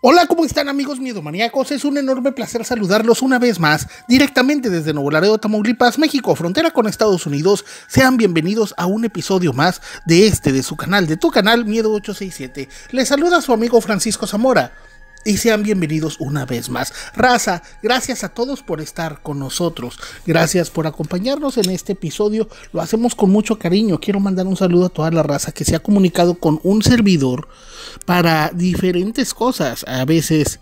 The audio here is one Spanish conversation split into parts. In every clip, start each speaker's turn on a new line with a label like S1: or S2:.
S1: Hola, ¿cómo están amigos miedomaníacos? Es un enorme placer saludarlos una vez más, directamente desde Nuevo Laredo, Tamaulipas, México, frontera con Estados Unidos. Sean bienvenidos a un episodio más de su canal, de tu canal Miedo 867. Les saluda su amigo Francisco Zamora. Y sean bienvenidos una vez más. Raza, gracias a todos por estar con nosotros. Gracias por acompañarnos en este episodio. Lo hacemos con mucho cariño. Quiero mandar un saludo a toda la raza que se ha comunicado con un servidor para diferentes cosas. A veces,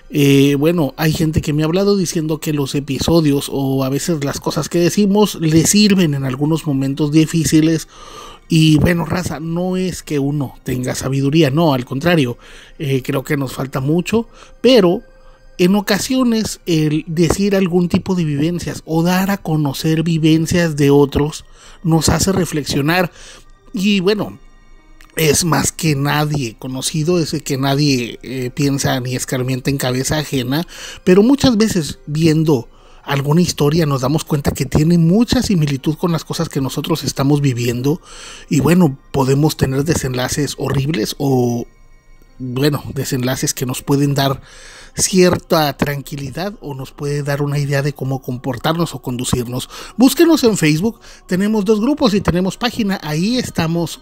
S1: hay gente que me ha hablado diciendo que los episodios o a veces las cosas que decimos les sirven en algunos momentos difíciles. Y bueno, raza, no es que uno tenga sabiduría, no, al contrario, creo que nos falta mucho, pero en ocasiones el decir algún tipo de vivencias o dar a conocer vivencias de otros nos hace reflexionar. Y bueno, es más que nadie conocido, es que nadie piensa ni escarmienta en cabeza ajena, pero muchas veces viendo alguna historia nos damos cuenta que tiene mucha similitud con las cosas que nosotros estamos viviendo. Y bueno, podemos tener desenlaces horribles o desenlaces que nos pueden dar cierta tranquilidad o nos puede dar una idea de cómo comportarnos o conducirnos. Búsquenos en Facebook, tenemos dos grupos y tenemos página. Ahí estamos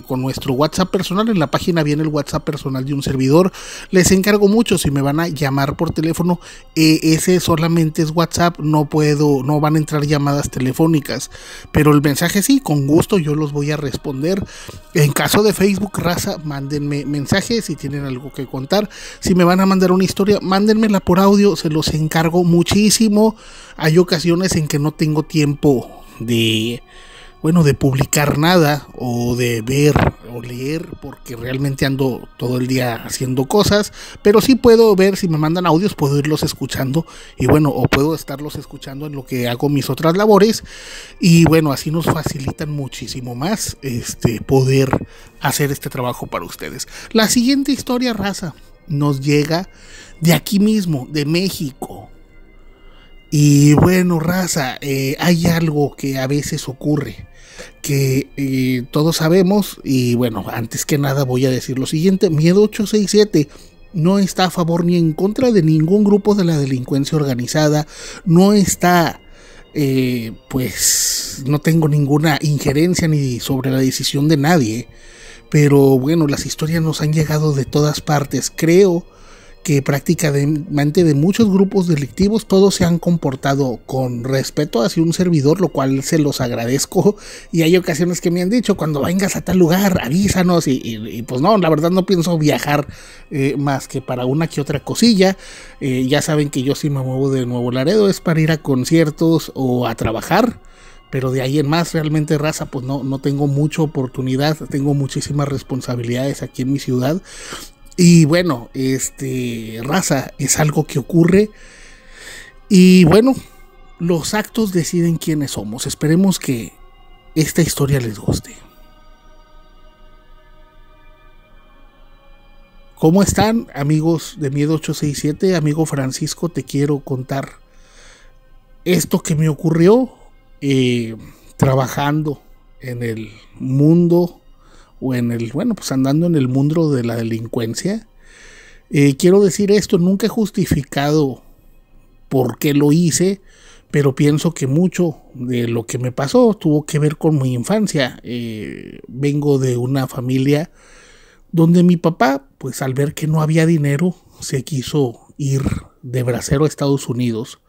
S1: con nuestro WhatsApp personal. En la página viene el WhatsApp personal de un servidor. Les encargo mucho, si me van a llamar por teléfono, ese solamente es WhatsApp, no van a entrar llamadas telefónicas, pero el mensaje sí, con gusto yo los voy a responder. En caso de Facebook, raza, mándenme mensajes si tienen algo que contar. Si me van a mandar una historia, mándenmela por audio, se los encargo muchísimo. Hay ocasiones en que no tengo tiempo de publicar nada o de ver o leer porque realmente ando todo el día haciendo cosas, pero sí puedo ver, si me mandan audios puedo irlos escuchando y o puedo estarlos escuchando en lo que hago mis otras labores y así nos facilitan muchísimo más poder hacer este trabajo para ustedes. La siguiente historia, raza, nos llega de aquí mismo, de México. Y raza, hay algo que a veces ocurre, que todos sabemos, y antes que nada voy a decir lo siguiente: Miedo 867 no está a favor ni en contra de ningún grupo de la delincuencia organizada, no está, no tengo ninguna injerencia ni sobre la decisión de nadie, pero las historias nos han llegado de todas partes. Creo que prácticamente de muchos grupos delictivos todos se han comportado con respeto hacia un servidor, lo cual se los agradezco. Y hay ocasiones que me han dicho: cuando vengas a tal lugar avísanos, y pues no, la verdad no pienso viajar más que para una que otra cosilla. Ya saben que yo, si me muevo de Nuevo Laredo, es para ir a conciertos o a trabajar, pero de ahí en más, realmente, raza, pues no tengo mucha oportunidad, tengo muchísimas responsabilidades aquí en mi ciudad. Y raza, es algo que ocurre. Y los actos deciden quiénes somos. Esperemos que esta historia les guste. ¿Cómo están, amigos de Miedo 867? Amigo Francisco, te quiero contar esto que me ocurrió trabajando en el mundo, o andando en el mundo de la delincuencia. Quiero decir esto, nunca he justificado por qué lo hice, pero pienso que mucho de lo que me pasó tuvo que ver con mi infancia. Vengo de una familia donde mi papá, pues al ver que no había dinero, se quiso ir de bracero a Estados Unidos.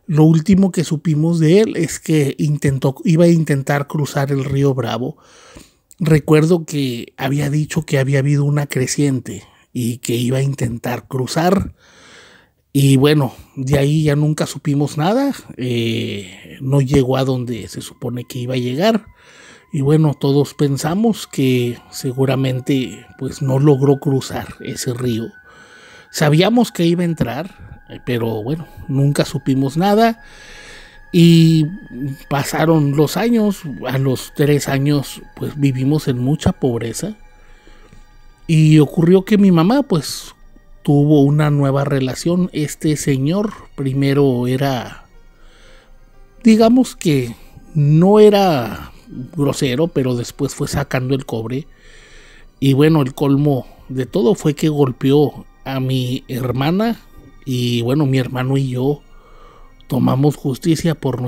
S1: Lo último que supimos de él es que iba a intentar cruzar el río Bravo. Recuerdo que había dicho que había habido una creciente y que iba a intentar cruzar. Y de ahí ya nunca supimos nada. No llegó a donde se supone que iba a llegar. Y todos pensamos que seguramente pues no logró cruzar ese río. Sabíamos que iba a entrar, pero nunca supimos nada. Y pasaron los años. A los 3 años pues vivimos en mucha pobreza. Y ocurrió que mi mamá pues tuvo una nueva relación. Este señor primero era, digamos que no era grosero, pero después fue sacando el cobre. Y el colmo de todo fue que golpeó a mi hermana y bueno, mi hermano y yo tomamos justicia por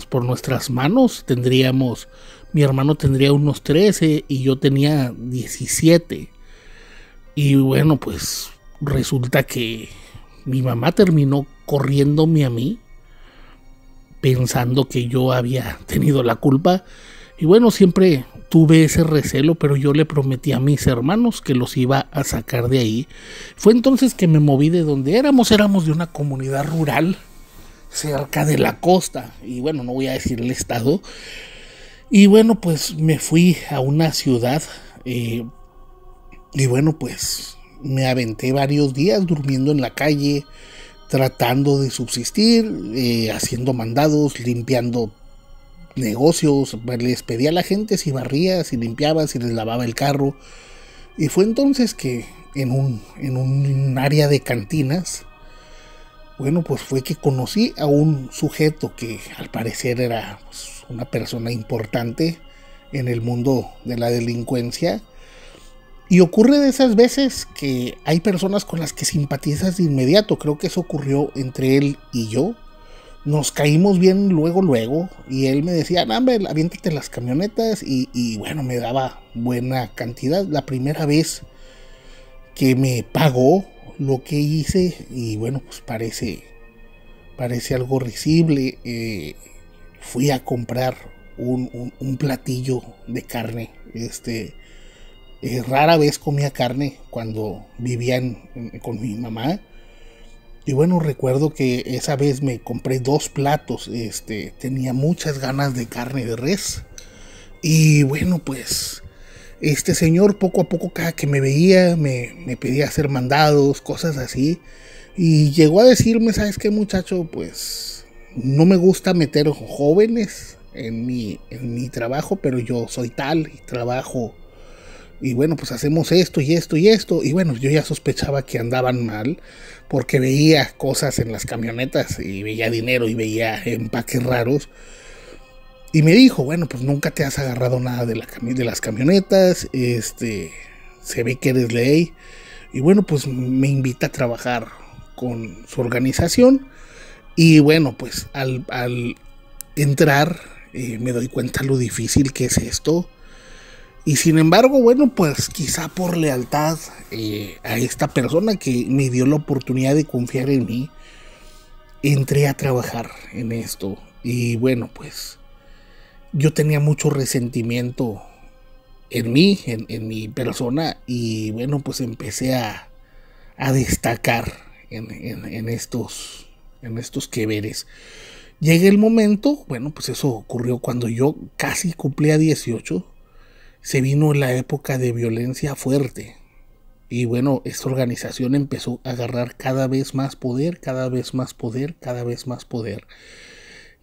S1: por nuestras manos. Mi hermano tendría unos 13 y yo tenía 17. Y bueno, pues resulta que mi mamá terminó corriéndome a mí, pensando que yo había tenido la culpa. Y bueno, siempre tuve ese recelo, pero yo le prometí a mis hermanos que los iba a sacar de ahí. Fue entonces que me moví de donde éramos de una comunidad rural cerca de la costa, y bueno, no voy a decir el estado. Y bueno, pues me fui a una ciudad, y bueno, pues me aventé varios días durmiendo en la calle, tratando de subsistir, haciendo mandados, limpiando negocios. Les pedía a la gente si barría, si limpiaba, si les lavaba el carro. Y fue entonces que en un área de cantinas, bueno, pues fue que conocí a un sujeto que al parecer era pues una persona importante en el mundo de la delincuencia. Y ocurre de esas veces que hay personas con las que simpatizas de inmediato. Creo que eso ocurrió entre él y yo. Nos caímos bien luego, y él me decía, no, hombre, aviéntate las camionetas, y bueno, me daba buena cantidad. La primera vez que me pagó lo que hice, y bueno, pues parece algo risible, fui a comprar un platillo de carne. Rara vez comía carne cuando vivía con mi mamá. Y bueno, recuerdo que esa vez me compré 2 platos. Tenía muchas ganas de carne de res. Y bueno, pues este señor poco a poco, cada que me veía, me pedía hacer mandados, cosas así. Y llegó a decirme, ¿sabes qué, muchacho? Pues no me gusta meter jóvenes en mi trabajo, pero yo soy tal y trabajo. Y bueno, pues hacemos esto y esto y esto. Y bueno, yo ya sospechaba que andaban mal, porque veía cosas en las camionetas y veía dinero y veía empaques raros. Y me dijo, bueno, pues nunca te has agarrado nada de las camionetas. Se ve que eres ley. Y bueno, pues me invita a trabajar con su organización. Y bueno, pues al entrar me doy cuenta lo difícil que es esto. Y sin embargo, bueno, pues quizá por lealtad a esta persona que me dio la oportunidad de confiar en mí, entré a trabajar en esto. Y bueno, pues yo tenía mucho resentimiento en mí, en mi persona. Y bueno, pues empecé a destacar en estos que veres. Llega el momento, bueno, pues eso ocurrió cuando yo casi cumplía 18. Se vino la época de violencia fuerte. Y bueno, esta organización empezó a agarrar cada vez más poder, cada vez más poder, cada vez más poder.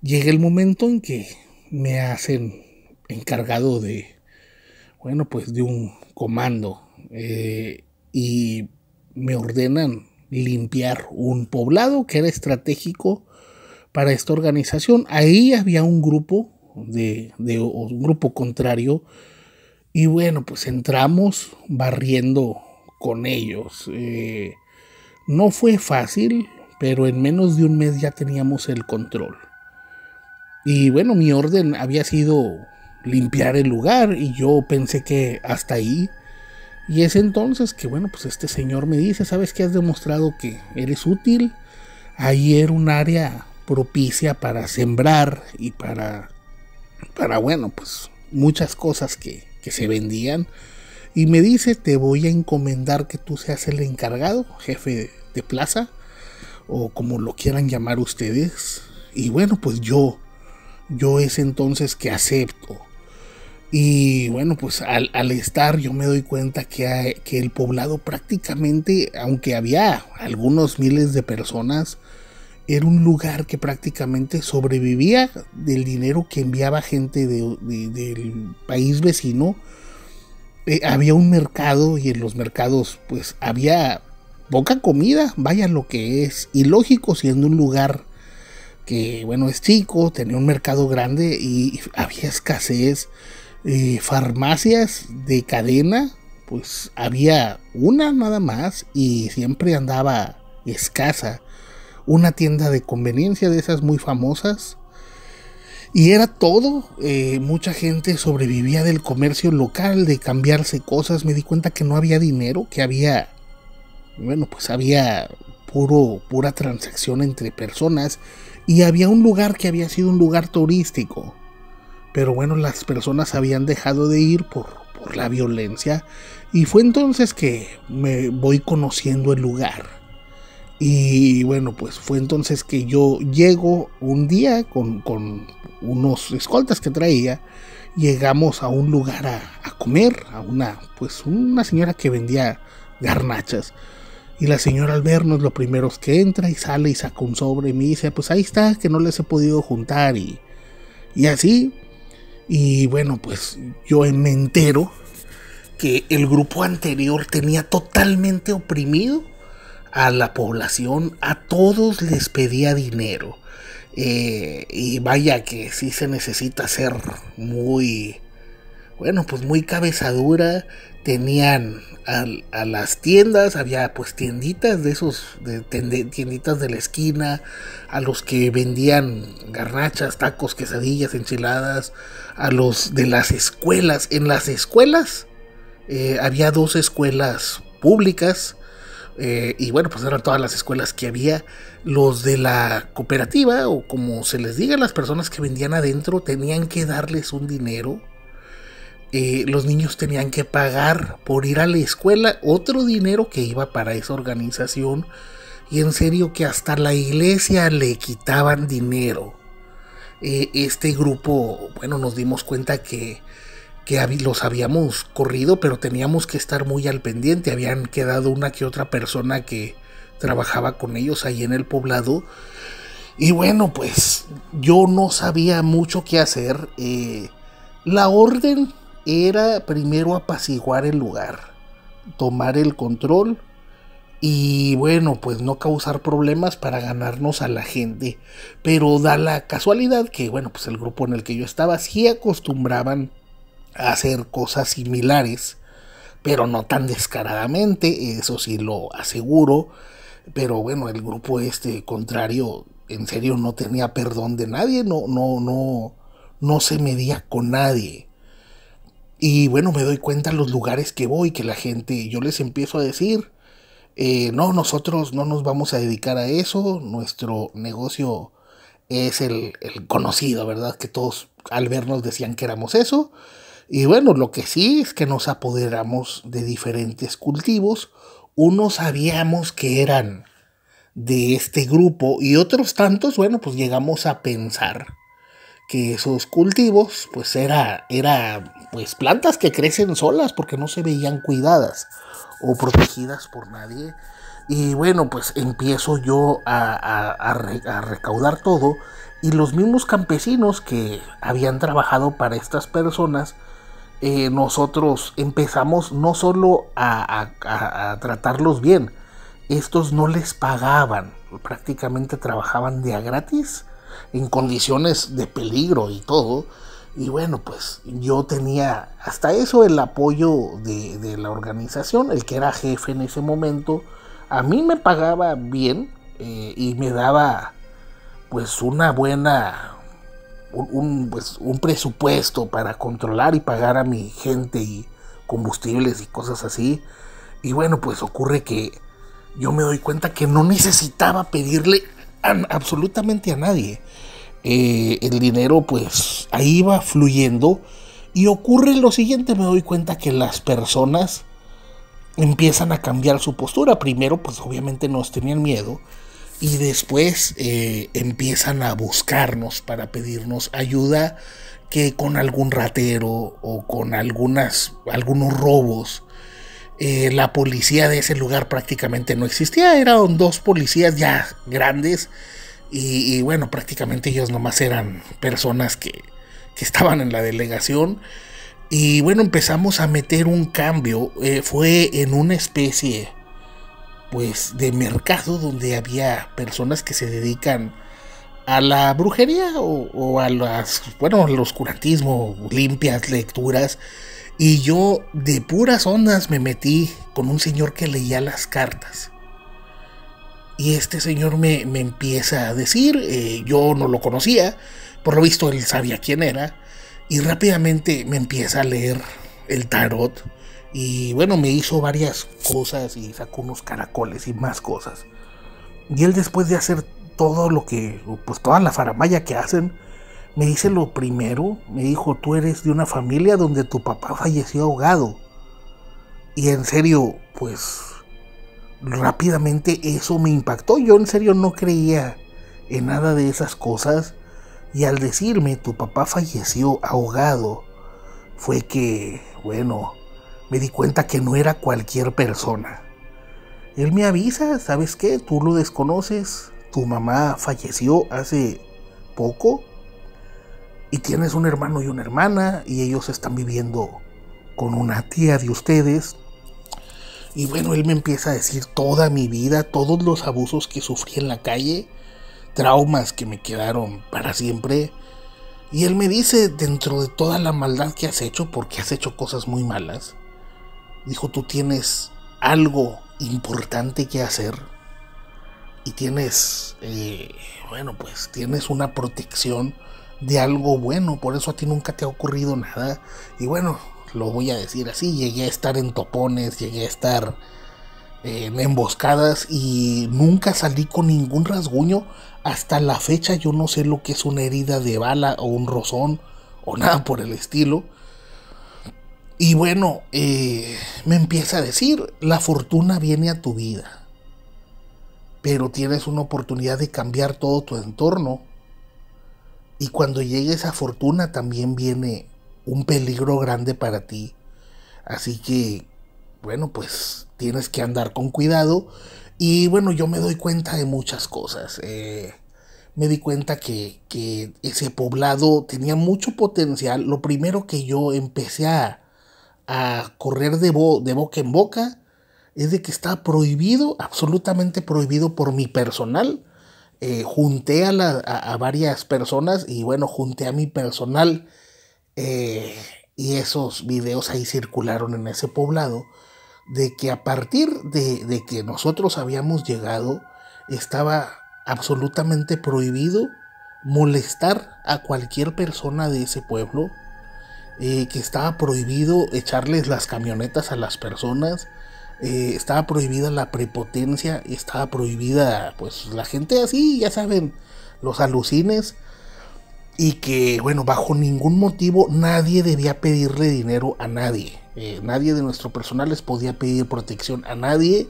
S1: Llega el momento en que me hacen encargado de, bueno, pues de un comando. Y me ordenan limpiar un poblado que era estratégico para esta organización. Ahí había un grupo un grupo contrario. Y bueno, pues entramos barriendo con ellos. No fue fácil, pero en menos de un mes ya teníamos el control. Y bueno, mi orden había sido limpiar el lugar y yo pensé que hasta ahí. Y es entonces que, bueno, pues este señor me dice, ¿sabes qué? Has demostrado que eres útil. Ahí era un área propicia para sembrar y para bueno, pues muchas cosas que se vendían. Y me dice, te voy a encomendar que tú seas el encargado, jefe de plaza, o como lo quieran llamar ustedes. Y bueno, pues yo es entonces que acepto. Y bueno, pues al estar yo me doy cuenta que el poblado prácticamente, aunque había algunos miles de personas, era un lugar que prácticamente sobrevivía del dinero que enviaba gente del país vecino. Había un mercado y en los mercados pues había poca comida, vaya lo que es ilógico siendo un lugar que bueno es chico, tenía un mercado grande y había escasez. Farmacias de cadena pues había una nada más y siempre andaba escasa. Una tienda de conveniencia de esas muy famosas. Y era todo. Mucha gente sobrevivía del comercio local, de cambiarse cosas. Me di cuenta que no había dinero, que había, bueno, pues había pura transacción entre personas. Y había un lugar que había sido un lugar turístico. Pero bueno, las personas habían dejado de ir por la violencia. Y fue entonces que me voy conociendo el lugar. Y bueno, pues fue entonces que yo llego un día con unos escoltas que traía. Llegamos a un lugar a comer, a una señora que vendía garnachas. Y la señora al vernos lo primero es que entra y sale y saca un sobre y me dice, pues ahí está, que no les he podido juntar y así. Y bueno, pues yo me entero que el grupo anterior tenía totalmente oprimido a la población, a todos les pedía dinero. Y vaya que sí se necesita ser muy, bueno, pues muy cabezadura. Tenían a las tiendas, había pues tienditas de esos, tienditas de la esquina, a los que vendían garnachas, tacos, quesadillas, enchiladas, a los de las escuelas. En las escuelas había 2 escuelas públicas. Y bueno, pues eran todas las escuelas que había. Los de la cooperativa, o como se les diga, las personas que vendían adentro, tenían que darles un dinero. Los niños tenían que pagar por ir a la escuela otro dinero que iba para esa organización. Y en serio que hasta la iglesia le quitaban dinero. Este grupo, bueno, nos dimos cuenta que los habíamos corrido, pero teníamos que estar muy al pendiente. Habían quedado una que otra persona que trabajaba con ellos ahí en el poblado. Y bueno, pues yo no sabía mucho qué hacer. La orden era primero apaciguar el lugar, tomar el control y bueno, pues no causar problemas para ganarnos a la gente. Pero da la casualidad que, bueno, pues el grupo en el que yo estaba sí acostumbraban a hacer cosas similares, pero no tan descaradamente, eso sí lo aseguro. Pero bueno, el grupo contrario, en serio no tenía perdón de nadie, no se medía con nadie. Y bueno, me doy cuenta en los lugares que voy, que la gente, yo les empiezo a decir, no, nosotros no nos vamos a dedicar a eso, nuestro negocio es el conocido, ¿verdad? Que todos al vernos decían que éramos eso. Y bueno, lo que sí es que nos apoderamos de diferentes cultivos. Unos sabíamos que eran de este grupo y otros tantos, bueno, pues llegamos a pensar que esos cultivos pues era pues plantas que crecen solas porque no se veían cuidadas o protegidas por nadie. Y bueno, pues empiezo yo a recaudar todo, y los mismos campesinos que habían trabajado para estas personas, nosotros empezamos no solo a tratarlos bien. Estos no les pagaban, prácticamente trabajaban de a gratis, en condiciones de peligro y todo. Y bueno, pues yo tenía hasta eso el apoyo de la organización. El que era jefe en ese momento a mí me pagaba bien, y me daba pues una buena un presupuesto para controlar y pagar a mi gente y combustibles y cosas así. Y bueno, pues ocurre que yo me doy cuenta que no necesitaba pedirle absolutamente a nadie. El dinero pues ahí va fluyendo, y ocurre lo siguiente: me doy cuenta que las personas empiezan a cambiar su postura. Primero pues obviamente nos tenían miedo, y después empiezan a buscarnos para pedirnos ayuda, que con algún ratero o con algunos robos. La policía de ese lugar prácticamente no existía, eran 2 policías ya grandes, y bueno, prácticamente ellos nomás eran personas que estaban en la delegación. Y bueno, empezamos a meter un cambio. Fue en una especie pues de mercado donde había personas que se dedican a la brujería o a al oscurantismo, limpias lecturas. Y yo de puras ondas me metí con un señor que leía las cartas. Y este señor me empieza a decir, yo no lo conocía, por lo visto él sabía quién era, y rápidamente me empieza a leer el tarot. Y bueno, me hizo varias cosas y sacó unos caracoles y más cosas. Y él, después de hacer todo lo que, pues toda la faramaya que hacen, me dice lo primero, me dijo: tú eres de una familia donde tu papá falleció ahogado. Y en serio, pues rápidamente eso me impactó. Yo en serio no creía en nada de esas cosas. Y al decirme tu papá falleció ahogado, fue que, bueno, me di cuenta que no era cualquier persona. Él me avisa: ¿sabes qué? Tú lo desconoces, tu mamá falleció hace poco y tienes un hermano y una hermana y ellos están viviendo con una tía de ustedes. Y bueno, él me empieza a decir toda mi vida, todos los abusos que sufrí en la calle, traumas que me quedaron para siempre. Y él me dice: dentro de toda la maldad que has hecho, porque has hecho cosas muy malas, dijo, tú tienes algo importante que hacer y tienes, bueno, pues tienes una protección de algo bueno, por eso a ti nunca te ha ocurrido nada. Y bueno, lo voy a decir así, llegué a estar en topones, llegué a estar en emboscadas y nunca salí con ningún rasguño. Hasta la fecha yo no sé lo que es una herida de bala o un rozón o nada por el estilo. Y bueno, me empieza a decir: la fortuna viene a tu vida, pero tienes una oportunidad de cambiar todo tu entorno. Y cuando llegue esa fortuna también viene un peligro grande para ti. Así que, bueno, pues tienes que andar con cuidado. Y bueno, yo me doy cuenta de muchas cosas. Me di cuenta que ese poblado tenía mucho potencial. Lo primero que yo empecé a correr de boca en boca es de que está prohibido, absolutamente prohibido por mi personal. Junté a varias personas y bueno, junté a mi personal, y esos videos ahí circularon en ese poblado de que a partir de que nosotros habíamos llegado estaba absolutamente prohibido molestar a cualquier persona de ese pueblo, que estaba prohibido echarles las camionetas a las personas, estaba prohibida la prepotencia, estaba prohibida pues la gente así, ya saben, los alucines, y que bueno, bajo ningún motivo nadie debía pedirle dinero a nadie, nadie de nuestro personal les podía pedir protección a nadie,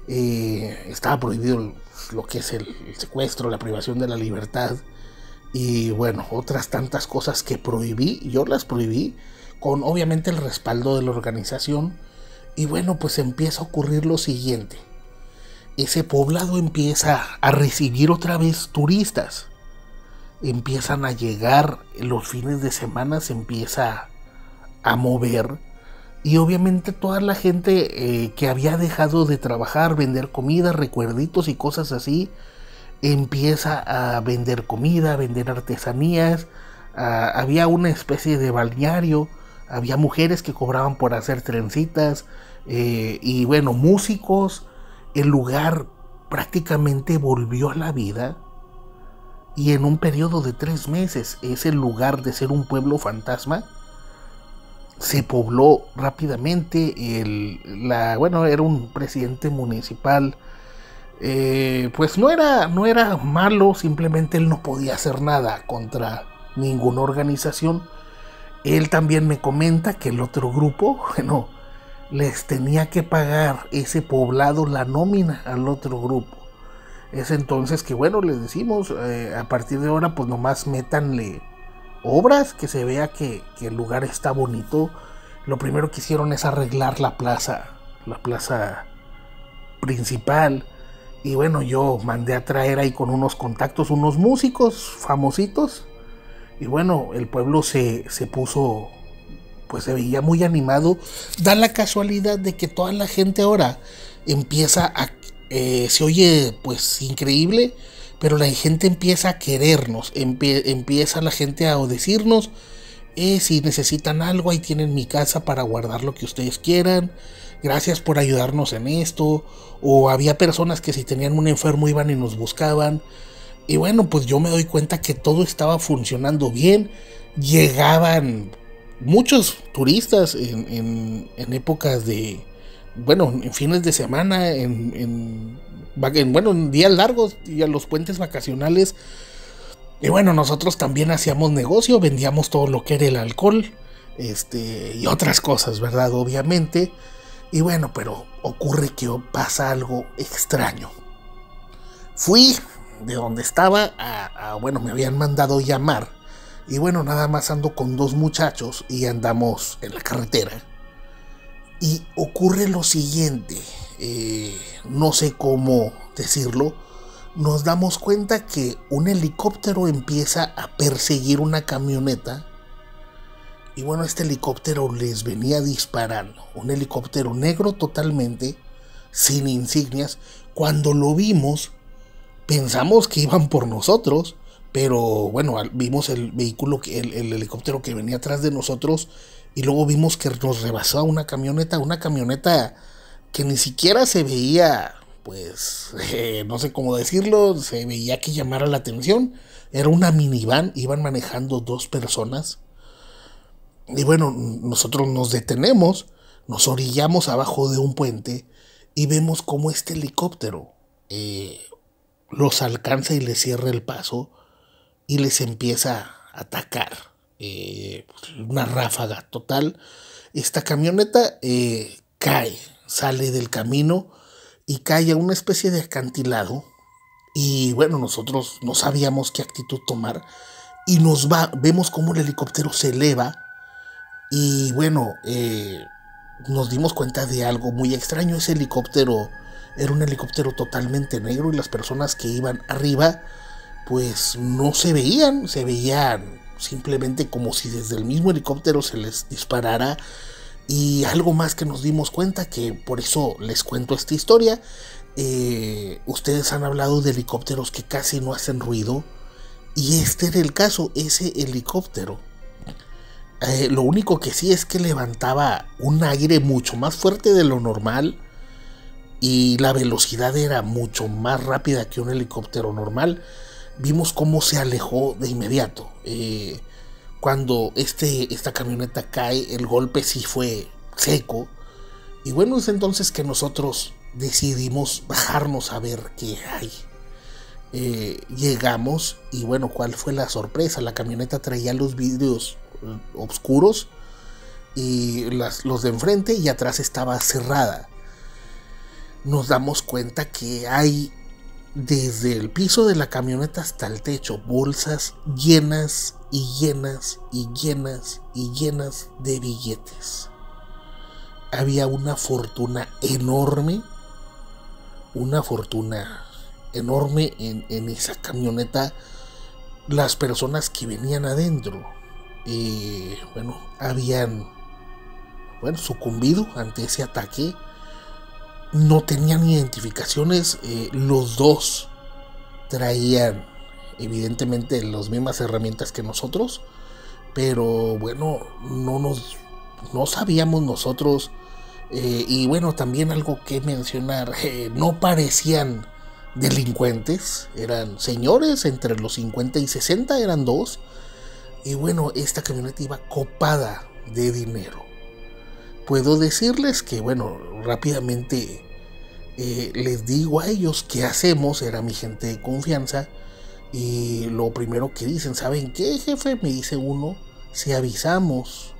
S1: estaba prohibido lo que es el secuestro, la privación de la libertad. Y bueno, otras tantas cosas que prohibí, yo las prohibí con obviamente el respaldo de la organización. Y bueno, pues empieza a ocurrir lo siguiente: ese poblado empieza a recibir otra vez turistas, empiezan a llegar los fines de semana, se empieza a mover. Y obviamente toda la gente que había dejado de trabajar, vender comida, recuerditos y cosas así, empieza a vender comida, a vender artesanías. Había una especie de balneario, había mujeres que cobraban por hacer trencitas, y bueno, músicos. El lugar prácticamente volvió a la vida y en un periodo de 3 meses ese lugar, de ser un pueblo fantasma, se pobló rápidamente. Bueno, era un presidente municipal, pues no era malo, simplemente él no podía hacer nada contra ninguna organización. Él también me comenta que el otro grupo, bueno, les tenía que pagar ese poblado la nómina al otro grupo. Es entonces que bueno, les decimos, a partir de ahora pues nomás métanle obras, que se vea que el lugar está bonito. Lo primero que hicieron es arreglar la plaza principal. Y bueno, yo mandé a traer ahí con unos contactos unos músicos famositos. Y bueno, el pueblo se puso, pues se veía muy animado. Da la casualidad de que toda la gente ahora empieza se oye pues increíble, pero la gente empieza a querernos, empieza la gente a decirnos: Si necesitan algo, ahí tienen mi casa para guardar lo que ustedes quieran. Gracias por ayudarnos en esto. O había personas que si tenían un enfermo iban y nos buscaban. Y bueno, pues yo me doy cuenta que todo estaba funcionando bien. Llegaban muchos turistas en épocas de, bueno, en fines de semana, en días largos y a los puentes vacacionales. Y bueno, nosotros también hacíamos negocio, vendíamos todo lo que era el alcohol, y otras cosas, ¿verdad? Obviamente. Y bueno, pero ocurre que pasa algo extraño. Fui de donde estaba bueno, me habían mandado llamar. Y bueno, nada más ando con 2 muchachos y andamos en la carretera. Y ocurre lo siguiente, no sé cómo decirlo. Nos damos cuenta que un helicóptero empieza a perseguir una camioneta. Y bueno, este helicóptero les venía disparando. Un helicóptero negro totalmente, sin insignias. Cuando lo vimos, pensamos que iban por nosotros. Pero bueno, vimos el vehículo, el helicóptero que venía atrás de nosotros. Y luego vimos que nos rebasó una camioneta que ni siquiera se veía, pues, no sé cómo decirlo, se veía que llamara la atención. Era una minivan, iban manejando 2 personas. Y bueno, nosotros nos detenemos, nos orillamos abajo de un puente y vemos cómo este helicóptero los alcanza y les cierra el paso y les empieza a atacar. Una ráfaga total. Esta camioneta cae, sale del camino y cae a una especie de acantilado. Y bueno, nosotros no sabíamos qué actitud tomar. Y vemos cómo el helicóptero se eleva. Y bueno, nos dimos cuenta de algo muy extraño. Ese helicóptero era un helicóptero totalmente negro y las personas que iban arriba pues no se veían simplemente como si desde el mismo helicóptero se les disparara. Y algo más que nos dimos cuenta, que por eso les cuento esta historia. Ustedes han hablado de helicópteros que casi no hacen ruido, y este era el caso. Ese helicóptero, lo único que sí es que levantaba un aire mucho más fuerte de lo normal, y la velocidad era mucho más rápida que un helicóptero normal. Vimos cómo se alejó de inmediato. Cuando esta camioneta cae, el golpe sí fue seco. Y bueno, es entonces que nosotros decidimos bajarnos a ver qué hay. Llegamos y bueno, ¿cuál fue la sorpresa? La camioneta traía los vidrios oscuros y los de enfrente, y atrás estaba cerrada. Nos damos cuenta que hay, desde el piso de la camioneta hasta el techo, bolsas llenas y llenas y llenas y llenas de billetes. Había una fortuna enorme en esa camioneta. Las personas que venían adentro, habían sucumbido ante ese ataque. No tenían identificaciones. Los 2 traían evidentemente las mismas herramientas que nosotros, pero bueno, no sabíamos nosotros. Y bueno, también algo que mencionar, no parecían delincuentes, eran señores entre los 50 y 60, eran 2. Y bueno, esta camioneta iba copada de dinero. Puedo decirles que, bueno, rápidamente les digo a ellos qué hacemos. Era mi gente de confianza. Y lo primero que dicen, ¿saben qué, jefe? Me dice uno, si avisamos,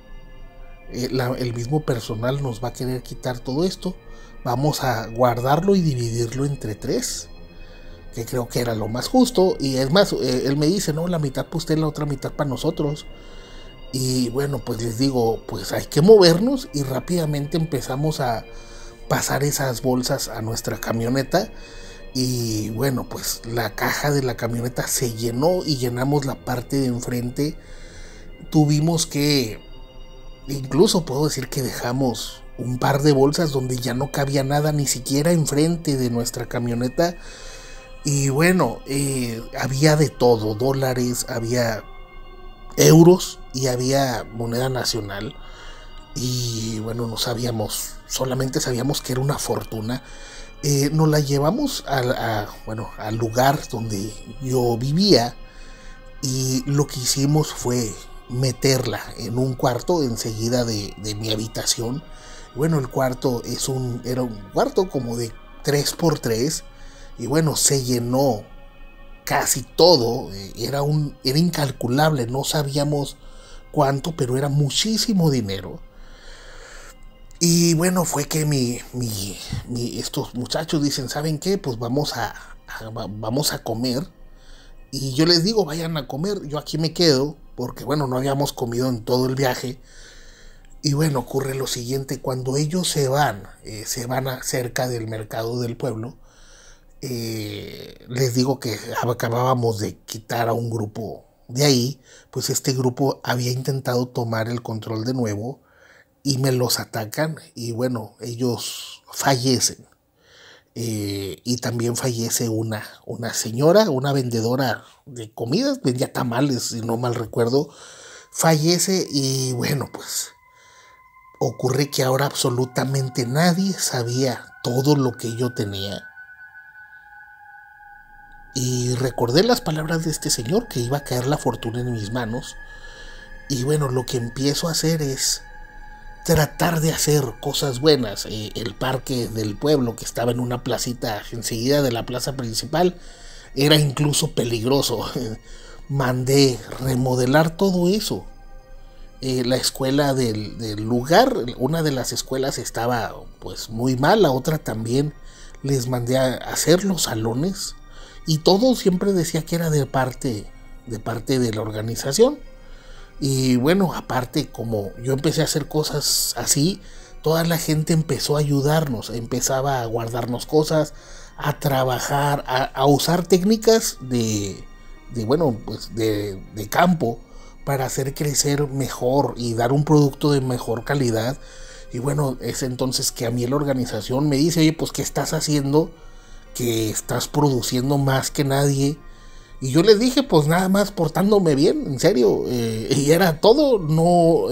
S1: el mismo personal nos va a querer quitar todo esto. Vamos a guardarlo y dividirlo entre 3, que creo que era lo más justo. Y es más, él me dice, no, la mitad para usted, la otra mitad para nosotros. Y bueno, pues les digo, pues hay que movernos, y rápidamente empezamos a pasar esas bolsas a nuestra camioneta. Y bueno, pues la caja de la camioneta se llenó y llenamos la parte de enfrente. Tuvimos que, incluso puedo decir que dejamos un par de bolsas donde ya no cabía nada, ni siquiera enfrente de nuestra camioneta. Y bueno, había de todo, dólares, había euros y había moneda nacional. Y bueno, no sabíamos, solamente sabíamos que era una fortuna. Nos la llevamos al lugar donde yo vivía, y lo que hicimos fue meterla en un cuarto enseguida de mi habitación. Bueno, el cuarto era un cuarto como de 3x3, y bueno, se llenó casi todo. Era incalculable, no sabíamos cuánto, pero era muchísimo dinero. Y bueno, fue que estos muchachos dicen, ¿saben qué? Pues vamos a comer. Y yo les digo, vayan a comer, yo aquí me quedo, porque bueno, no habíamos comido en todo el viaje. Y bueno, ocurre lo siguiente: cuando ellos se van cerca del mercado del pueblo, les digo que acabábamos de quitar a un grupo de ahí. Pues este grupo había intentado tomar el control de nuevo y me los atacan, y bueno, ellos fallecen. Y también fallece una señora, una vendedora de comidas, vendía tamales, si no mal recuerdo, fallece. Y bueno, pues ocurre que ahora absolutamente nadie sabía todo lo que yo tenía. Y recordé las palabras de este señor, que iba a caer la fortuna en mis manos. Y bueno, lo que empiezo a hacer es tratar de hacer cosas buenas. El parque del pueblo, que estaba en una placita enseguida de la plaza principal, era incluso peligroso. Mandé remodelar todo eso. La escuela del lugar, una de las escuelas estaba pues muy mal, la otra también. Les mandé a hacer los salones, y todo siempre decía que era de parte de la organización. Y bueno, aparte, como yo empecé a hacer cosas así, toda la gente empezó a ayudarnos, empezaba a guardarnos cosas, a trabajar, a usar técnicas de campo, para hacer crecer mejor y dar un producto de mejor calidad. Y bueno, es entonces que a mí la organización me dice, oye, pues ¿qué estás haciendo? Que estás produciendo más que nadie. Y yo les dije, pues nada más portándome bien, en serio, y era todo. No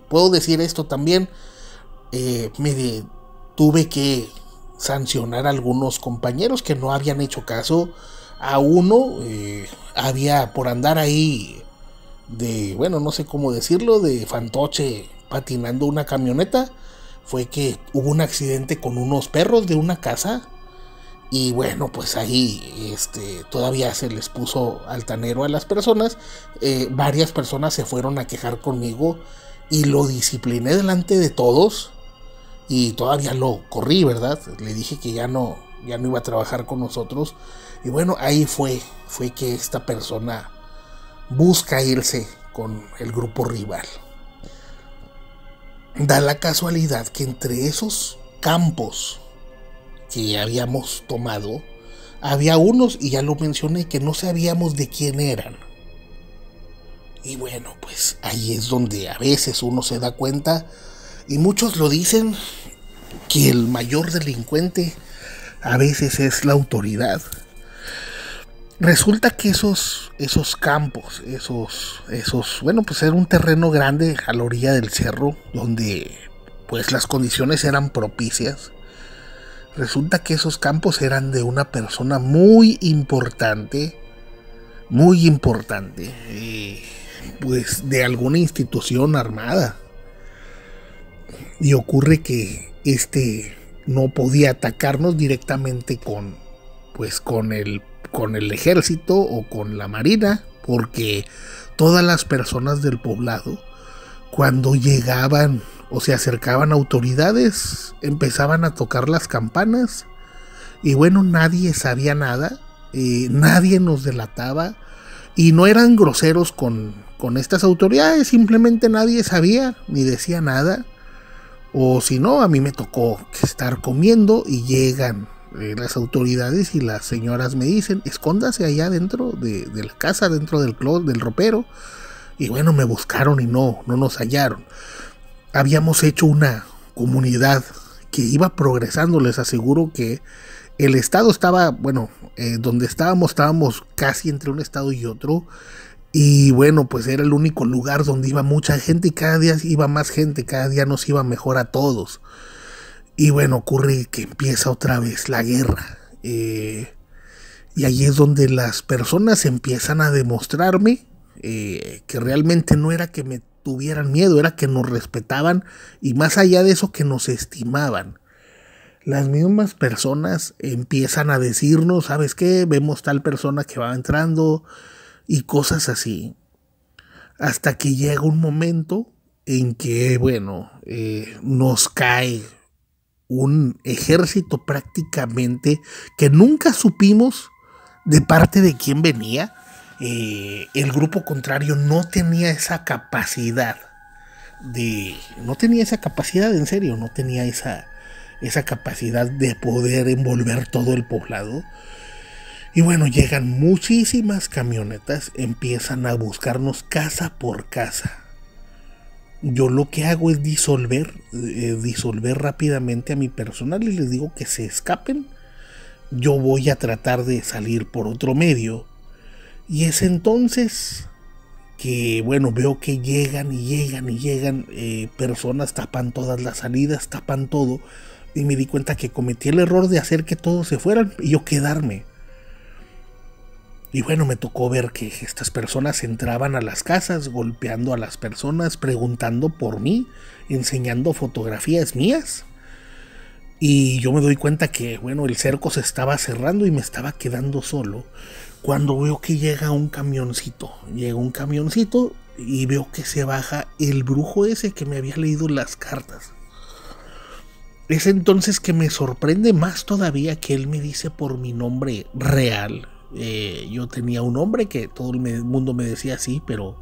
S1: puedo decir esto también. Tuve que sancionar a algunos compañeros que no habían hecho caso. A uno había, por andar ahí no sé cómo decirlo, de fantoche patinando una camioneta, fue que hubo un accidente con unos perros de una casa. Y bueno, pues ahí todavía se les puso altanero a las personas. Varias personas se fueron a quejar conmigo y lo discipliné delante de todos. Y todavía lo corrí, ¿verdad? Le dije que ya no iba a trabajar con nosotros. Y bueno, ahí fue que esta persona busca irse con el grupo rival. Da la casualidad que entre esos campos que habíamos tomado, había unos, y ya lo mencioné, que no sabíamos de quién eran. Y bueno, pues ahí es donde a veces uno se da cuenta, y muchos lo dicen, que el mayor delincuente a veces es la autoridad. Resulta que esos campos, pues era un terreno grande a la orilla del cerro, donde pues las condiciones eran propicias. Resulta que esos campos eran de una persona muy importante, pues de alguna institución armada. Y ocurre que no podía atacarnos directamente con el ejército o con la marina, porque todas las personas del poblado, cuando llegaban o se acercaban autoridades, empezaban a tocar las campanas. Y bueno, nadie sabía nada, nadie nos delataba, y no eran groseros con estas autoridades, simplemente nadie sabía ni decía nada. O si no, a mí me tocó estar comiendo y llegan las autoridades, y las señoras me dicen, escóndase allá dentro de la casa, dentro del ropero. Y bueno, me buscaron y no nos hallaron. Habíamos hecho una comunidad que iba progresando. Les aseguro que el estado estaba, donde estábamos casi entre un estado y otro. Y bueno, pues era el único lugar donde iba mucha gente y cada día iba más gente, cada día nos iba mejor a todos. Y bueno, ocurre que empieza otra vez la guerra. Y ahí es donde las personas empiezan a demostrarme que realmente no era que me tuvieran miedo, era que nos respetaban y más allá de eso que nos estimaban. Las mismas personas empiezan a decirnos, ¿sabes qué? Vemos tal persona que va entrando y cosas así. Hasta que llega un momento en que, bueno, nos cae un ejército prácticamente que nunca supimos de parte de quién venía. El grupo contrario no tenía esa capacidad no tenía esa capacidad, en serio, no tenía esa capacidad de poder envolver todo el poblado. Y bueno, llegan muchísimas camionetas, empiezan a buscarnos casa por casa. Yo lo que hago es disolver rápidamente a mi personal y les digo que se escapen. Yo voy a tratar de salir por otro medio. Y es entonces que, bueno, veo que llegan personas, tapan todas las salidas, tapan todo. Y me di cuenta que cometí el error de hacer que todos se fueran y yo quedarme. Y bueno, me tocó ver que estas personas entraban a las casas, golpeando a las personas, preguntando por mí, enseñando fotografías mías. Y yo me doy cuenta que, bueno, el cerco se estaba cerrando y me estaba quedando solo. Cuando veo que llega un camioncito y veo que se baja el brujo ese que me había leído las cartas. Es entonces que me sorprende más todavía que él me dice por mi nombre real. Yo tenía un nombre que todo el mundo me decía así, pero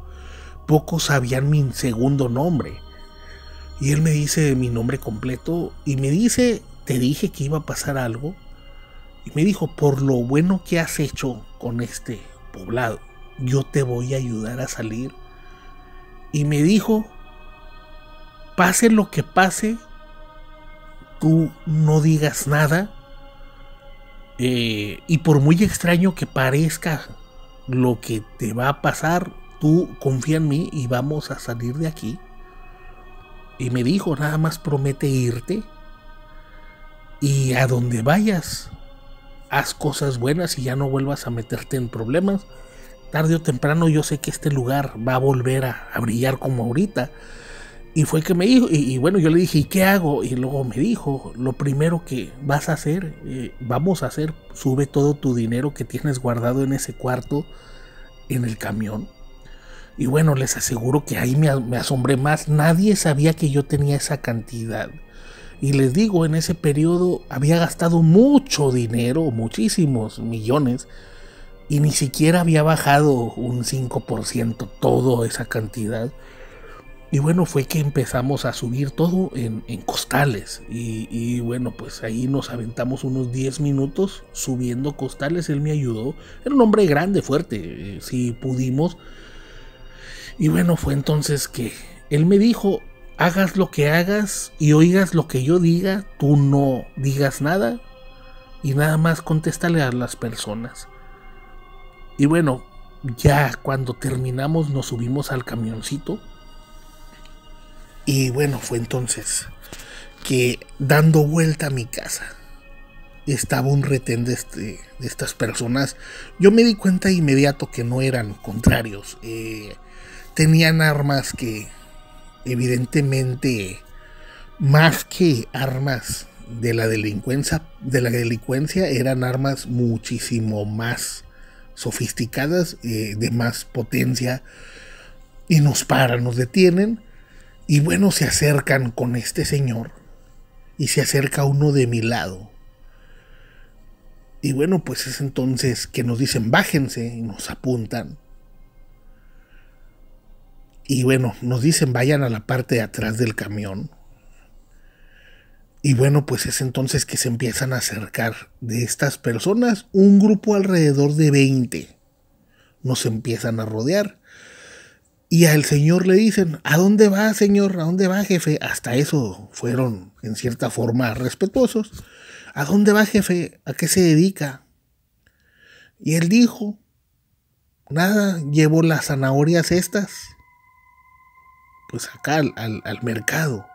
S1: pocos sabían mi segundo nombre. Y él me dice mi nombre completo y me dice, te dije que iba a pasar algo. Y me dijo, por lo bueno que has hecho con este poblado, yo te voy a ayudar a salir. Y me dijo, pase lo que pase, tú no digas nada. Y por muy extraño que parezca lo que te va a pasar, tú confía en mí y vamos a salir de aquí. Y me dijo, nada más promete irte y a donde vayas, haz cosas buenas y ya no vuelvas a meterte en problemas. Tarde o temprano yo sé que este lugar va a volver a brillar como ahorita. Y fue que me dijo, y bueno, yo le dije, ¿y qué hago? Y luego me dijo, lo primero que vas a hacer, vamos a hacer, sube todo tu dinero que tienes guardado en ese cuarto en el camión. Y bueno, les aseguro que ahí me asombré más. Nadie sabía que yo tenía esa cantidad. Y les digo, en ese periodo había gastado mucho dinero, muchísimos millones, y ni siquiera había bajado un 5% toda esa cantidad. Y bueno, fue que empezamos a subir todo en costales. Y bueno, pues ahí nos aventamos unos 10 minutos subiendo costales. Él me ayudó. Era un hombre grande, fuerte. Sí pudimos. Y bueno, fue entonces que él me dijo, hagas lo que hagas y oigas lo que yo diga, tú no digas nada y nada más contéstale a las personas. Y bueno, ya cuando terminamos nos subimos al camioncito. Y bueno, fue entonces que dando vuelta a mi casa estaba un retén de estas personas. Yo me di cuenta de inmediato que no eran contrarios. Tenían armas que evidentemente, más que armas de la delincuencia, eran armas muchísimo más sofisticadas, de más potencia. Y nos paran, nos detienen. Y bueno, se acercan con este señor y se acerca uno de mi lado. Y bueno, pues es entonces que nos dicen bájense y nos apuntan. Y bueno, nos dicen vayan a la parte de atrás del camión. Y bueno, pues es entonces que se empiezan a acercar de estas personas un grupo alrededor de 20. Nos empiezan a rodear. Y al señor le dicen, ¿a dónde va, señor? ¿A dónde va, jefe? Hasta eso fueron, en cierta forma, respetuosos. ¿A dónde va, jefe? ¿A qué se dedica? Y él dijo, nada, llevo las zanahorias estas, pues acá al mercado.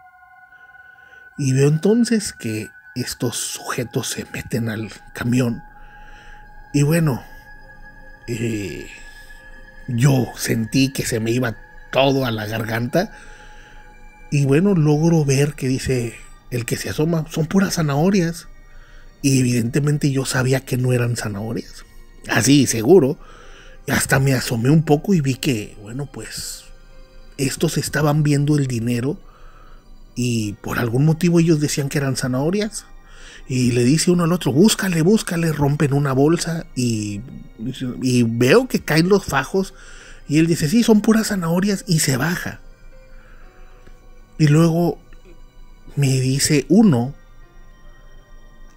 S1: Y veo entonces que estos sujetos se meten al camión. Y bueno, yo sentí que se me iba todo a la garganta. Y bueno, logro ver que dice el que se asoma, son puras zanahorias. Y evidentemente yo sabía que no eran zanahorias. Así, seguro. Hasta me asomé un poco y vi que, bueno, pues estos estaban viendo el dinero y por algún motivo ellos decían que eran zanahorias. Y le dice uno al otro, búscale, búscale. Rompen una bolsa y veo que caen los fajos. Y él dice, sí, son puras zanahorias, y se baja. Y luego me dice uno,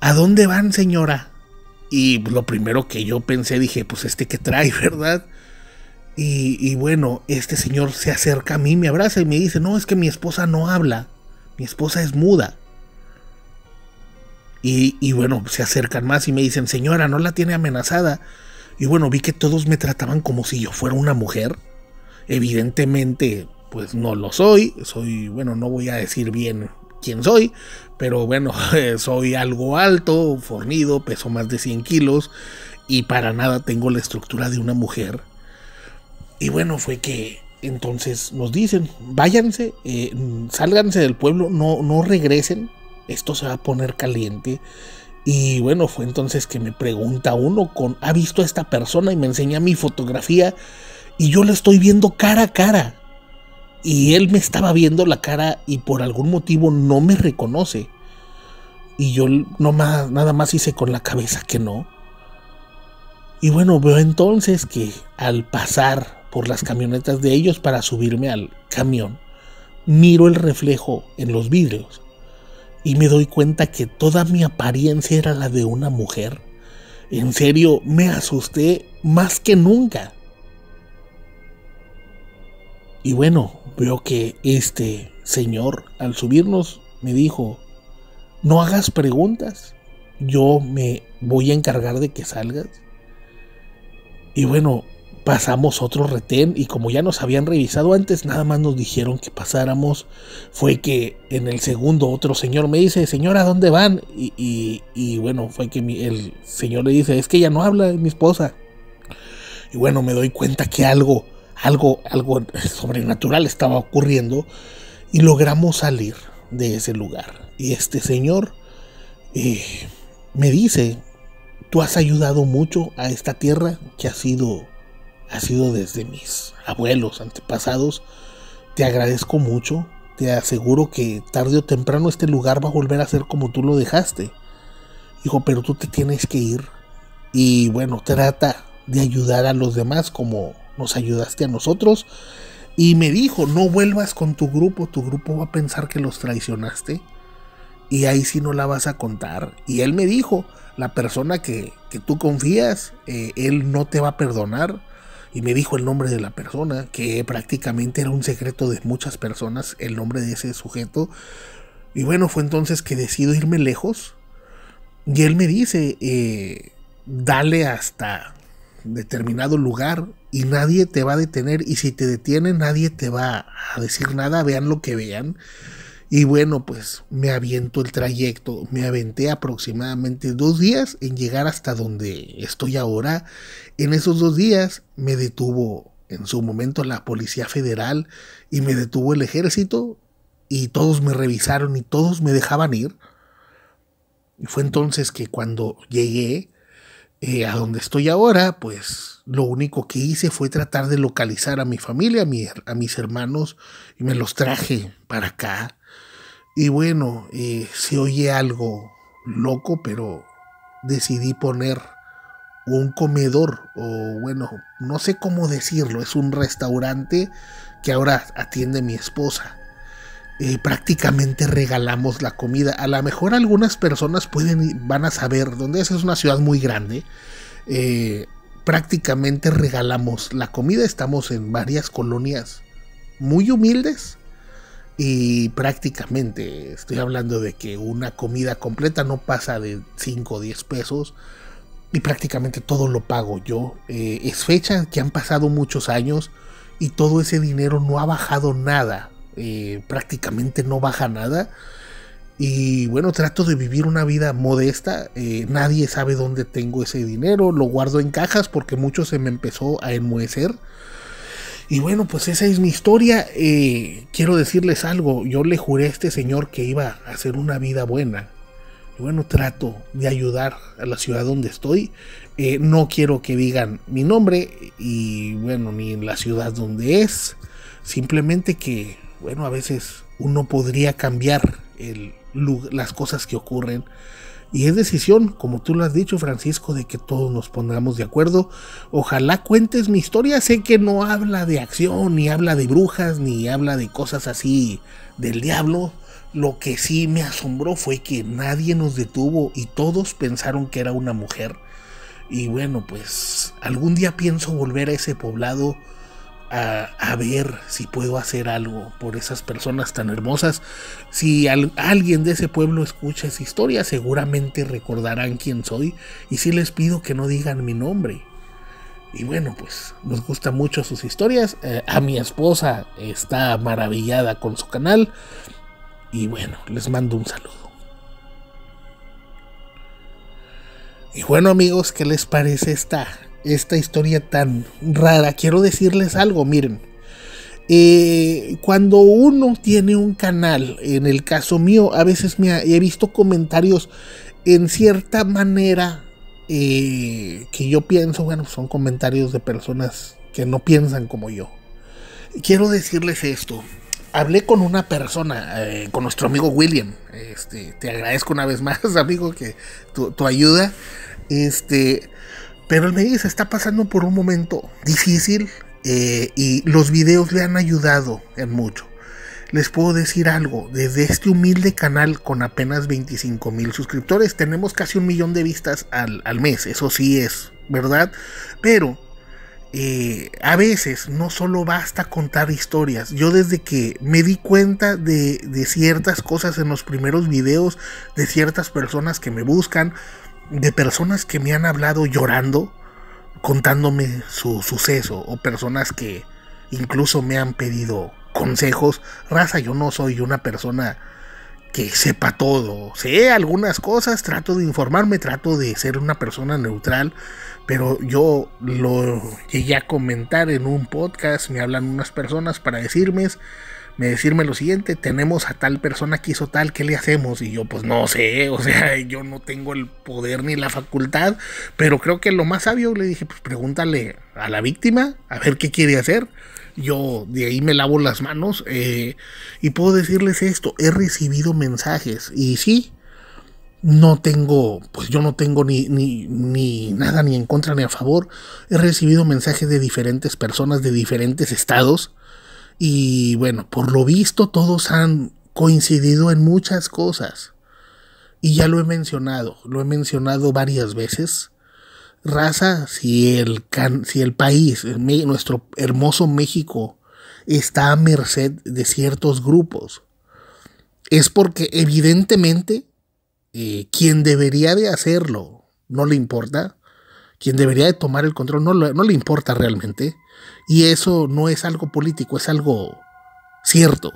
S1: ¿a dónde van, señora? Y lo primero que yo pensé, dije, pues ¿qué trae, verdad? Y bueno, este señor se acerca a mí, me abraza y me dice, no, es que mi esposa no habla, mi esposa es muda. Y bueno, se acercan más y me dicen, señora, ¿no la tiene amenazada? Y bueno, vi que todos me trataban como si yo fuera una mujer. Evidentemente, pues no lo soy. Bueno, no voy a decir bien quién soy, pero bueno, soy algo alto, fornido, peso más de 100 kilos y para nada tengo la estructura de una mujer. Y bueno, fue que entonces nos dicen, váyanse, sálganse del pueblo, no regresen, esto se va a poner caliente. Y bueno, fue entonces que me pregunta uno, ¿ha visto a esta persona? Y me enseña mi fotografía y yo la estoy viendo cara a cara. Y él me estaba viendo la cara y por algún motivo no me reconoce. Y yo nada más hice con la cabeza que no. Y bueno, veo entonces que al pasar por las camionetas de ellos para subirme al camión, miro el reflejo en los vidrios y me doy cuenta que toda mi apariencia era la de una mujer. En serio, me asusté más que nunca. Y bueno, veo que este señor al subirnos me dijo, no hagas preguntas, yo me voy a encargar de que salgas. Y bueno, pasamos otro retén y como ya nos habían revisado antes, nada más nos dijeron que pasáramos. Fue que en el segundo otro señor me dice, señora, ¿a dónde van? Y bueno, fue que el señor le dice, es que ella no habla, es mi esposa. Y bueno, me doy cuenta que algo sobrenatural estaba ocurriendo y logramos salir de ese lugar. Y este señor me dice, tú has ayudado mucho a esta tierra que ha sido desde mis abuelos, antepasados. Te agradezco mucho, te aseguro que tarde o temprano este lugar va a volver a ser como tú lo dejaste. Dijo, pero tú te tienes que ir y bueno, trata de ayudar a los demás como nos ayudaste a nosotros. Y me dijo, no vuelvas con tu grupo va a pensar que los traicionaste y ahí sí no la vas a contar. Y él me dijo, la persona que tú confías, él no te va a perdonar. Y me dijo el nombre de la persona, que prácticamente era un secreto de muchas personas, el nombre de ese sujeto. Y bueno, fue entonces que decido irme lejos. Y él me dice, dale hasta determinado lugar y nadie te va a detener, y si te detienen nadie te va a decir nada, vean lo que vean. Y bueno, pues me aviento el trayecto, me aventé aproximadamente 2 días en llegar hasta donde estoy ahora. En esos 2 días me detuvo en su momento la Policía Federal y me detuvo el ejército y todos me revisaron y todos me dejaban ir. Y fue entonces que cuando llegué a donde estoy ahora, pues lo único que hice fue tratar de localizar a mi familia, a mis hermanos, y me los traje para acá. Y bueno, se oye algo loco, pero decidí poner un comedor, o bueno, no sé cómo decirlo, es un restaurante que ahora atiende mi esposa. Prácticamente regalamos la comida. A lo mejor algunas personas van a saber dónde es una ciudad muy grande. Prácticamente regalamos la comida. Estamos en varias colonias muy humildes y prácticamente estoy hablando de que una comida completa no pasa de 5 o 10 pesos. y prácticamente todo lo pago yo. Es fecha que han pasado muchos años y todo ese dinero no ha bajado nada, prácticamente no baja nada. Y bueno, trato de vivir una vida modesta. Nadie sabe dónde tengo ese dinero. Lo guardo en cajas porque mucho se me empezó a enmohecer. Y bueno, pues esa es mi historia. Quiero decirles algo. Yo le juré a este señor que iba a hacer una vida buena. Y bueno, trato de ayudar a la ciudad donde estoy. No quiero que digan mi nombre y bueno, ni en la ciudad donde es. Simplemente que, bueno, a veces uno podría cambiar las cosas que ocurren. Y es decisión, como tú lo has dicho, Francisco, de que todos nos pongamos de acuerdo. Ojalá cuentes mi historia. Sé que no habla de acción, ni habla de brujas, ni habla de cosas así del diablo. Lo que sí me asombró fue que nadie nos detuvo y todos pensaron que era una mujer. Y bueno, pues algún día pienso volver a ese poblado a ver si puedo hacer algo por esas personas tan hermosas. Si alguien de ese pueblo escucha esa historia, seguramente recordarán quién soy. Y sí les pido que no digan mi nombre. Y bueno, pues nos gustan mucho sus historias. A mi esposa está maravillada con su canal. Y bueno, les mando un saludo. Y bueno, amigos, ¿qué les parece esta historia tan rara? Quiero decirles algo, miren. Cuando uno tiene un canal, en el caso mío, a veces he visto comentarios en cierta manera que yo pienso, bueno, son comentarios de personas que no piensan como yo. Quiero decirles esto. Hablé con una persona, con nuestro amigo William. Te agradezco una vez más, amigo, que tu ayuda. Pero él me dice, está pasando por un momento difícil y los videos le han ayudado en mucho. Les puedo decir algo, desde este humilde canal con apenas 25,000 suscriptores, tenemos casi 1 millón de vistas al mes, eso sí es verdad, pero a veces no solo basta contar historias. Yo desde que me di cuenta de ciertas cosas en los primeros videos, de ciertas personas que me buscan, de personas que me han hablado llorando, contándome su suceso, o personas que incluso me han pedido consejos. Raza, yo no soy una persona que sepa todo, sé algunas cosas, trato de informarme, trato de ser una persona neutral, pero yo lo llegué a comentar en un podcast. Me hablan unas personas para decirme lo siguiente: tenemos a tal persona que hizo tal, ¿qué le hacemos? Y yo pues no sé, o sea, yo no tengo el poder ni la facultad, pero creo que lo más sabio, le dije, pues pregúntale a la víctima, a ver qué quiere hacer. Yo de ahí me lavo las manos, y puedo decirles esto: he recibido mensajes, y sí, no tengo, pues yo no tengo ni nada ni en contra ni a favor. He recibido mensajes de diferentes personas de diferentes estados. Y bueno, por lo visto todos han coincidido en muchas cosas. Y ya lo he mencionado varias veces. Raza, si el país, nuestro hermoso México, está a merced de ciertos grupos, es porque evidentemente quien debería de hacerlo no le importa. Quien debería de tomar el control no le importa realmente. Y eso no es algo político, es algo cierto.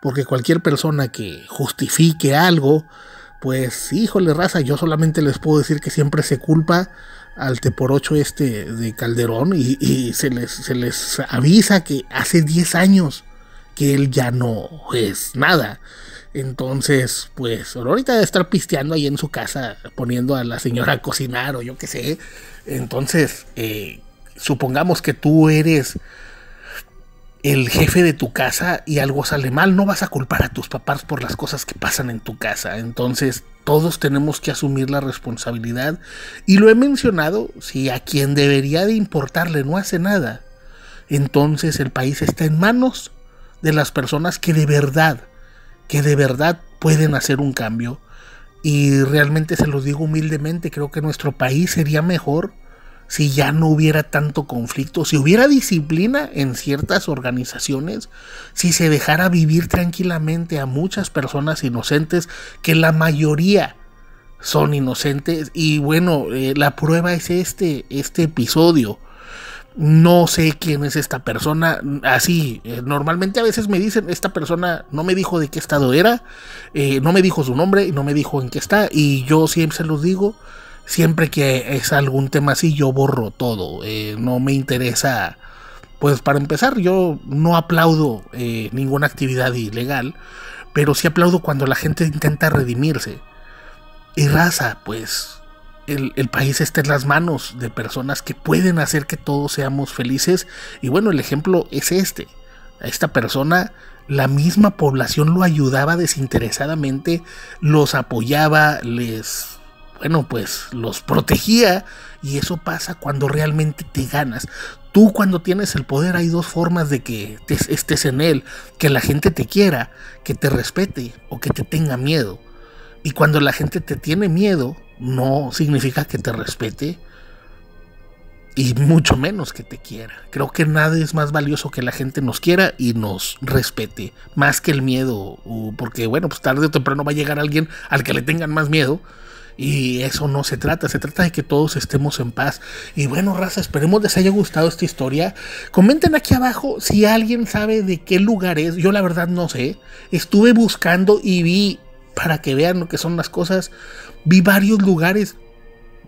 S1: Porque cualquier persona que justifique algo, pues híjole, raza, yo solamente les puedo decir que siempre se culpa al teporocho de Calderón, y se les avisa que hace 10 años que él ya no es nada. Entonces, pues ahorita debe estar pisteando ahí en su casa, poniendo a la señora a cocinar o yo qué sé. Entonces, supongamos que tú eres el jefe de tu casa y algo sale mal, no vas a culpar a tus papás por las cosas que pasan en tu casa. Entonces todos tenemos que asumir la responsabilidad, y lo he mencionado: si a quien debería de importarle no hace nada, entonces el país está en manos de las personas que de verdad pueden hacer un cambio. Y realmente se los digo humildemente, creo que nuestro país sería mejor si ya no hubiera tanto conflicto, si hubiera disciplina en ciertas organizaciones, si se dejara vivir tranquilamente a muchas personas inocentes, que la mayoría son inocentes. Y bueno, la prueba es este episodio. No sé quién es esta persona. Así, normalmente a veces me dicen, esta persona no me dijo de qué estado era, no me dijo su nombre y no me dijo en qué está. Y yo siempre se los digo, siempre que es algún tema así, yo borro todo. No me interesa. Pues para empezar, yo no aplaudo ninguna actividad ilegal, pero sí aplaudo cuando la gente intenta redimirse. Y raza, pues el país está en las manos de personas que pueden hacer que todos seamos felices. Y bueno, el ejemplo es este. A esta persona, la misma población lo ayudaba desinteresadamente, los apoyaba, pues los protegía. Y eso pasa cuando realmente te ganas. Tú, cuando tienes el poder, hay dos formas de que estés en él: que la gente te quiera, que te respete, o que te tenga miedo. Y cuando la gente te tiene miedo, no significa que te respete, y mucho menos que te quiera. Creo que nada es más valioso que la gente nos quiera y nos respete, más que el miedo, porque bueno, pues tarde o temprano va a llegar alguien al que le tengan más miedo. Y eso no se trata de que todos estemos en paz. Y bueno, raza, esperemos les haya gustado esta historia. Comenten aquí abajo si alguien sabe de qué lugar es. Yo la verdad no sé. Estuve buscando y vi, para que vean lo que son las cosas, vi varios lugares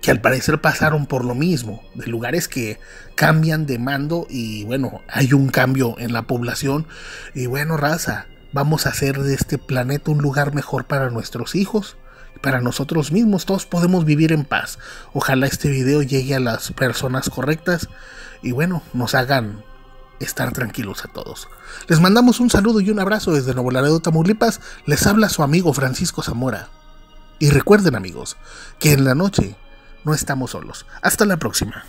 S1: que al parecer pasaron por lo mismo, de lugares que cambian de mando y bueno, hay un cambio en la población. Y bueno, raza, vamos a hacer de este planeta un lugar mejor para nuestros hijos, para nosotros mismos. Todos podemos vivir en paz. Ojalá este video llegue a las personas correctas y bueno, nos hagan estar tranquilos a todos. Les mandamos un saludo y un abrazo desde Nuevo Laredo, Tamaulipas. Les habla su amigo Francisco Zamora. Y recuerden, amigos, que en la noche no estamos solos. Hasta la próxima.